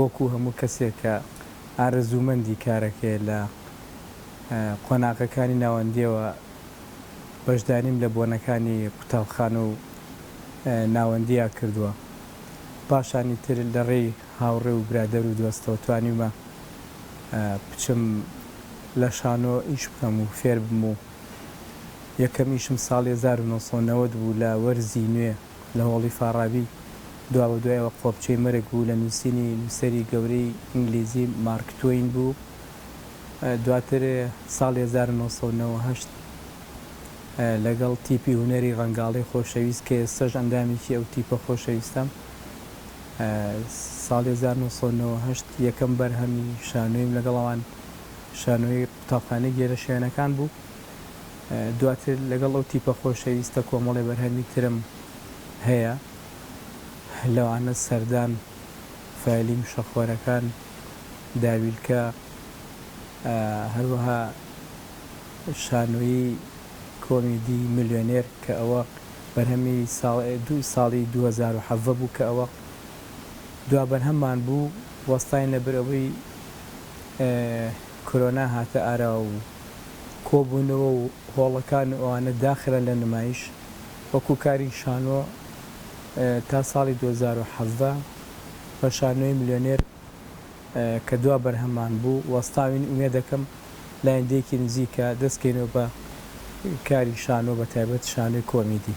وەکو هەموو کەسێک کە ئارەزوومەندی کارەکەی لە قۆناغەکانی ناوەندیەوە بەشداریم لە بۆنەکانی قوتابخانە و ناوەندیە کردووە. پاشانی تر لە ڕێی هاوڕێ و برادەر و دۆستەوە توانیمە بچم لە شانۆ ئیش بکەم و فێر بم و یەکەم ئیشم ساڵی 1990 بوو لە وەرزی نوێ لە هۆڵی فارابی. دوا بە دوایەوە قۆبچەی مەرگ بوو لە نووسینی نووسەری گەورەی ئینگلیزی مارک توین بوو. دواتر ساڵی 1998 لەگەڵ تیپی هونەری ڕەنگاڵی خۆشەویست کە ئێستاش ئەندامێکی ئەو تیپە خۆشەویستم، ساڵی 1998 یەکەم بەرهەمی شانۆیم لەگەڵەوان شانۆی قوتابخانەی گێرە شوێنەکان بوو. دواتر لەگەڵ ئەو تیپە خۆشەویستە کۆمەڵی بەرهەمی ترم هەیە، لەوانە سەردان، فایلیم شەخوەرەکان، داویلکە، هەروەها شانۆیی کۆمیدی ملیۆنێر کە ئەوە بەرهەمی ساڵی 2017 بوو کە ئەوە دوا بەرهەممان بوو. وەستاین لەبەر ئەوەی کۆرۆنا هاتە ئارا و کۆبوونەوە و هۆڵەکان ئەوانە داخرە لە نمایش وەکو کاری شانۆ تا ساڵی 2017 بە شانۆی ملیۆنێر کە دوا بەرهەممان بوو وەستاوین ئومێ دەکەم لایەندەیەکی نزیکە دەستکەینەوە بە کاری شانۆ بە تایبەت شانۆی کۆمیدی.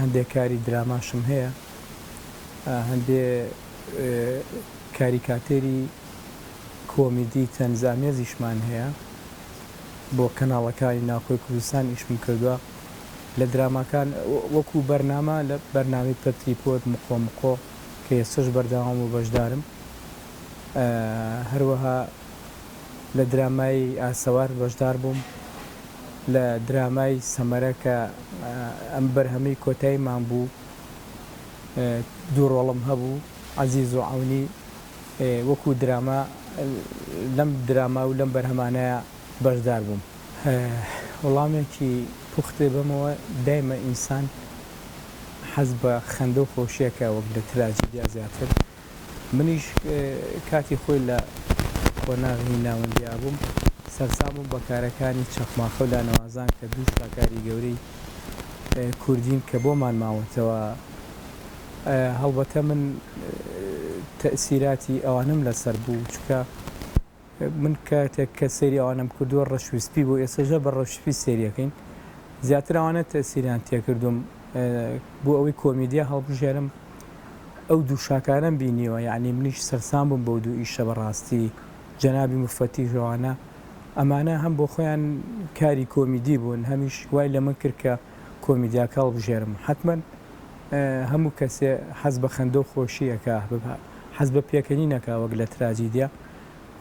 هەندێک کاری دراماشم هەیە، هەندێک کاریکاتێری کۆمیدی تەنزامێزیشمان هەیە بۆ کەناڵەکانی ناوخۆی کوردستان ئیشم کردووە. لە دراماکان وەکو بەرنامە لە بەرنامی پەتریپۆت مقۆ کە ئێستاش بەردەوام و بەشدارم، هەروەها لە درامای ئاسەوار بەشدار بووم، لە درامای سەمەرە کە ئەم بەرهەمەی کۆتاییمان بوو دوو ڕۆڵم هەبوو، عەزیز و عەونی. وەکو دراما لەم دراما و لەم بەرهەمانەیە بەشدار بووم. وەڵامێکی پوختێ بەمەوە دایمە ئینسان حەز بە خەندە و خۆشیەکە وەک لە تراجیدیا زیاتر. منیش کاتی خۆی لە قۆناغی ناوەندیا بووم، سەرسام بووم بە کارەکانی چەخماخە و لانەوازان کە دوو شاکاری گەورەی کوردین کە بۆمان ماوەتەوە. هەڵبەتە من تەئسیراتی ئەوانم لەسەر بوو، چکە من کاتێک کە سەیری ئەوانم کردووە ڕەشویسپی بوو، ئێستاژە بە ڕەشویسپی سەیریەکەین. زیاتر ئەوانە تەئسیریان تێکردوم بۆ ئەوەی کۆمیدیا هەڵبژێرم. ئەو دوو شاکارەم بینیوە، یعنی منیش سەرسام بووم بۆ دوو ئیشە بەڕاستی. جەنابی موفەتی ژەوانە ئەمانە هەم بۆ خۆیان کاری کۆمیدی بوون، هەمیش وای لە من کرد کە کۆمیدیاکە هەڵبژێرم. حتمەن هەموو کەسێ حەز بە خەندە و خۆشیەکە، حەز بە پێکەنی نەکا وەک لە تراجیدیا.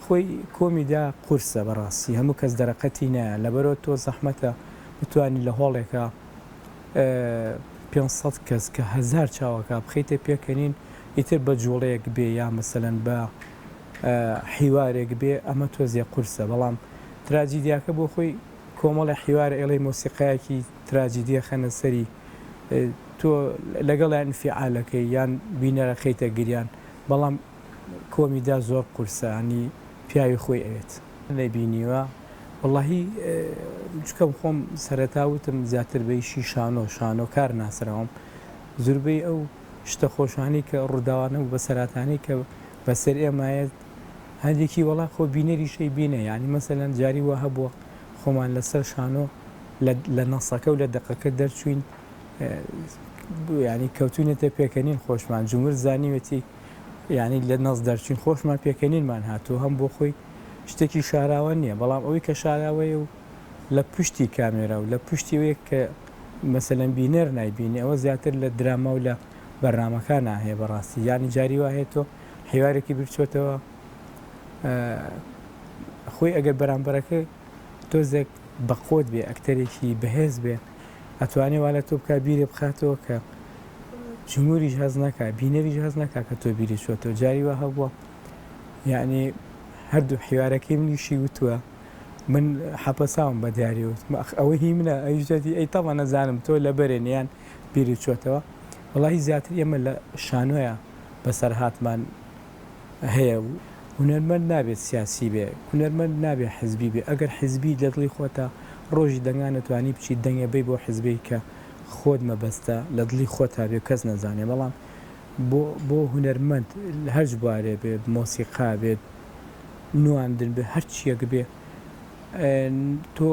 خۆی کۆمیدیا قورسە بەڕاستی، هەموو کەس دەرەقەتی نایە، لەبەرەوە تۆ زەحمەتە بتوانی لە هۆڵێکە 500 کەس کە 1000 چاوەکە بخەیتە پێکەنین، ئیتر بە جوڵەیەک بێ یا مەسەلەن بە حیوارێک بێ، ئەمە تۆزیە قورسە. بەڵام تراجیدیاکە بۆ خۆی کۆمەڵی حیوارە ئێڵەی مۆسیقایەکی تراجیدیە خەنە سەری تۆ لەگەڵ یان فیعالەکەی یان بینەرە خەیتە گریان. بەڵام کۆمیدا زۆر قورسە، ینی پیاوی خۆی ئەوێت. لەبینیوە وەڵاهی چکەم خۆم سەرەتاوتم زیاتر بەیشی شانۆ کار ناسراوم. زوربەی ئەو شتە خۆشانی کە ڕووداوانە و بەسەراتانی کە بەسەر ئێمایەت هەندێکی وەڵا خۆ بینەریشەی بینە، یعنی مەسەلەن جاری وە هەبووە خۆمان لەسەر شانۆ لە نەسەکە و لە دەقەکە دەرچوین، ینی کەوتونێتە پێکەنین خۆشمان، جمهور زانیوێتی ینی لە نەس دەرچین خۆشمان پێکەنینمان هاتوو، هەم بۆ خۆی شتێکی شاراوە نییە. بەڵام ئەوەی کە شاراوەیە و لە پشتی کامێرە و لە پشتیوەیە کە مەسەلەن بینەر نایبینی، ئەوە زیاتر لە دراما و لە بەرنامەکان ناهەیە بەڕاستی. ینی جاری وایە تۆ حیوارێکی برچۆتەوە خۆی ئەگەر بەرامبەرەکە تۆزێک بەقۆت بێ، ئەکتەرێکی بەهێز بێ، ئەتوانێ وا لە تۆ بکە بیرێ بخاتەوە کە جمهوریش هەز نەکا، بینەریش هەز نەکا کە تۆ بیری چۆتەوە. جاری وە هەبووە، یعنی هەردوو حیوارەکەی منیشی وتووە، من حەپەساوم بە دیاریوت ئەوە هی منە، ئەوژەتی ئەی تەوا نەزانم تۆ لە بەرێنیان بیری چۆتەوە. وەڵاهی زیاتر ئێمە لە شانۆیە بەسەر هاتمان هەیە و هونەرمەند نابێت سیاسی بێ، هونەرمەند نابێت حزبی بێ. ئەگەر حزبی لە دڵی خۆتە ڕۆژی دەنگان نتوانی بچیت دەنگە بێ بۆ حزبی کە خۆت مەبەستە لە دڵی خۆتا بێ کەس نەزانێ. بەڵام بۆ هونەرمەند هەرج بوارێ بێت، مۆسیقا بێت، نواندن بێ، هەرچیەک بێ، تۆ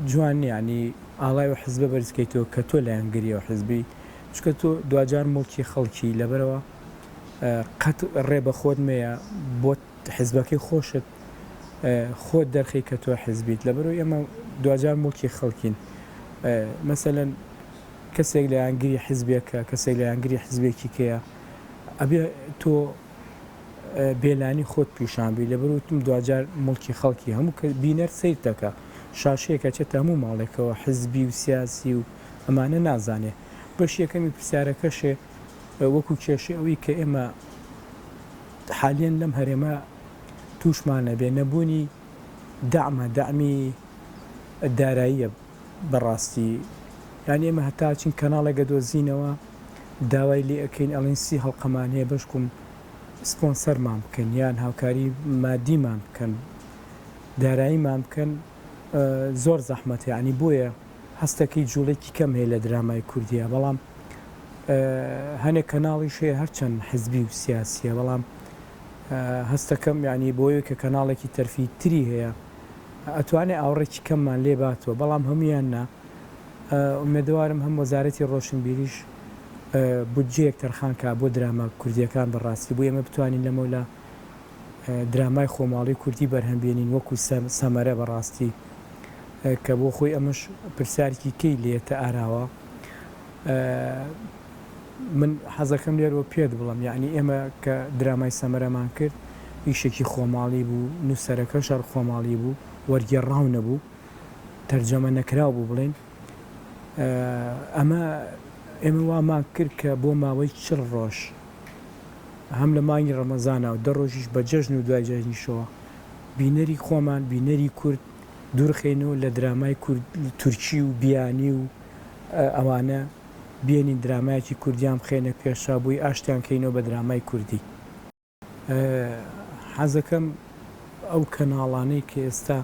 جوان ینی ئاڵای و حزبە بەرزکەیتەوە کە تۆ لایەنگریەوە حزبی، چکە تۆ دوجار مڵکی خەڵکی لەبەرەوە قەت ڕێ بە خۆت مەیە بۆ حزبەکەی خۆشت خۆت دەرخی کە تۆ حزبیت. لەبەرەوە ئێمە دوجار مڵکی خەڵکین. مەسەلەن کەسێک لە یانگری حزبێکە، کەسێک لە یانگری حزبێکی کەیە ئەبێ تۆ بێلانی خۆت پیشانبی. لەبەرەوەتم دوجار مڵکی خەڵکی هەموو کە بینەر سیر دەکە شاشەیەکە چێتە هەموو ماڵێکەوە حزبی و سیاسی و ئەمانە نازانێ. بەش یەکەمی پرسیارەکەشێ وەکو کێشەی ئەوەی کە ئێمە حالیان لەم هەرێمە تووشمانە بێ نەبوونی داعمی داراییە بەڕاستی. یانی ئێمە هەتا چین کەناڵێکە دۆزینەوە داوای لێ ئەەکەین ئەڵین سی هەڵقەمان هەیە بەشکم سپۆنسەرمان بکەن یان هاوکاری مادیمان بکەن داراییمان بکەن زۆر زەحمەتە. ینی بۆیە هەستەکەی جوڵێکی کەم هەیە لە درامای کوردیە. بەڵام هەنێک کەناڵیش هەیە هەرچەند حزبی و سیاسیە، بەڵام هەستەکەم ینی بۆیە کە کەناڵێکی تەرفی تری هەیە ئەتوانێت ئاوڕێکی کەممان لێ باتەوە. بەڵام هەمویان نا ئومێدوارم هەم وەزارەتی ڕۆشنبیریش بودجەیەک تەرخانکە بۆ دراما کوردیەکان بەڕاستی بۆ ئێمە بتوانین لەمەولا درامای خۆماڵی کوردی بەرهەمبێنین وەکو سەمەرە بەڕاستی کە بۆ خۆی ئەمەش پرسیارێکی کەی لێتە ئاراوە. من حەزەکەم لێرەوە پێت بڵم یعنی ئێمە کە درامای سەمەرەمان کرد ئیشێکی خۆماڵی بوو، نووسەرەکە شەر خۆماڵی بوو، وەرگێڕاو نەبوو، تەرجەمە نەکراو بوو بڵێن. ئەمە ئێمە وامان کرد کە بۆ ماوەی 40 ڕۆژ هەم لە مانگی ڕەمەزانە و 10 ڕۆژیش بە جەژن و دوای جەژنیشەوە بینەری خۆمان بینەری کورد دوورخێنەوە لە درامای تورکی و بیانی و ئەوانە بێنین درامایەکی کوردیان بخێنە پێشا بووی ئاشتیان کەینەوە بە درامای کوردی. حەزەکەم ئەو کەناڵانەی کە ئێستا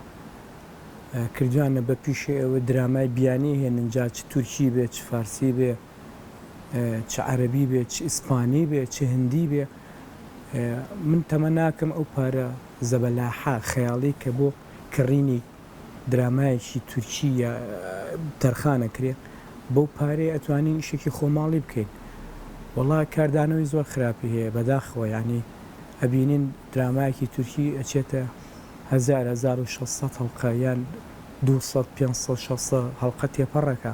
کردوانە بە پیشێ ئەوە درامای بیانی هێنن جا چ تورکی بێ چ فارسی بێ چ عەرەبی بێ چ ئیسپانی بێ چ هندی بێ من تەمە ناکەم ئەو پارە زەبەلاحا خەیاڵی کە بۆ کڕینی درامایەکی تورکی یا تەرخانەکرێ بەو پارەی ئەتوانین ئیشێکی خۆماڵی بکەین. وەڵا کاردانەوەی زۆر خراپی هەیە بەداخەوە ینی ئەبینین درامایەکی تورکی ئەچێتە 1600 هەڵقە یان 200-500-600 هەڵقە تێپەڕەکە.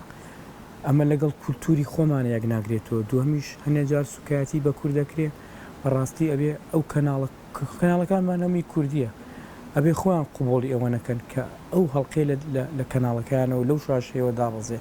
ئەمە لەگەڵ کولتوری خۆمانە یەک ناگرێتەوە. دووەمیش هەنێک جار سوکایەتی بە کوور دەکرێت بەڕاستی ئەبێ ئەو کەناڵەکانمان هەمی کوردیە ئەبێ خۆیان قوبوڵی ئەوە نەکەن کە ئەو هەڵقەی لە کەناڵەکانەوە لەو شاشەیەوە داڕزێ